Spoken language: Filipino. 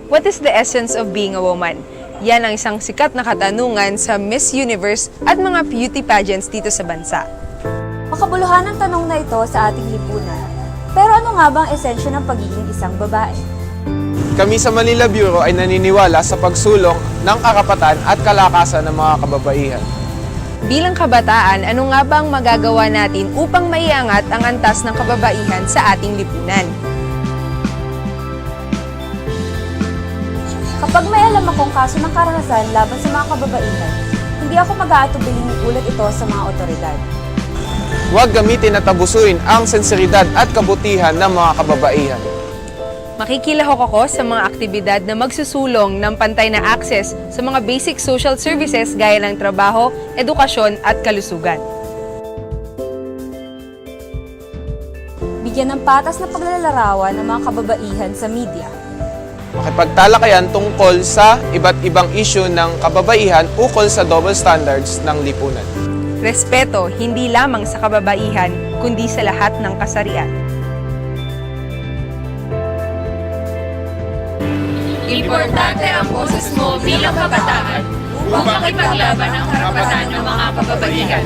What is the essence of being a woman? Yan ang isang sikat na katanungan sa Miss Universe at mga beauty pageants dito sa bansa. Makabuluhan ang tanong na ito sa ating lipunan. Pero ano nga ba ang esensya ng pagiging isang babae? Kami sa Manila Bureau ay naniniwala sa pagsulong ng karapatan at kalakasan ng mga kababaihan. Bilang kabataan, ano nga ba ang magagawa natin upang maiangat ang antas ng kababaihan sa ating lipunan? Kapag may alam akong kaso ng karahasan laban sa mga kababaihan, hindi ako mag-aatubiling iulat ito sa mga otoridad. Huwag gamitin at abusuin ang sensibilidad at kabutihan ng mga kababaihan. Makikilahok ako sa mga aktibidad na magsusulong ng pantay na access sa mga basic social services gaya ng trabaho, edukasyon at kalusugan. Bigyan ng patas na paglalarawan ng mga kababaihan sa media. Makipagtalakayan tungkol sa iba't ibang isyu ng kababaihan ukol sa double standards ng lipunan. Respeto hindi lamang sa kababaihan, kundi sa lahat ng kasarian. Importante ang boses mo bilang kabataan upang makipaglaban ang karapatan ng mga kababaihan.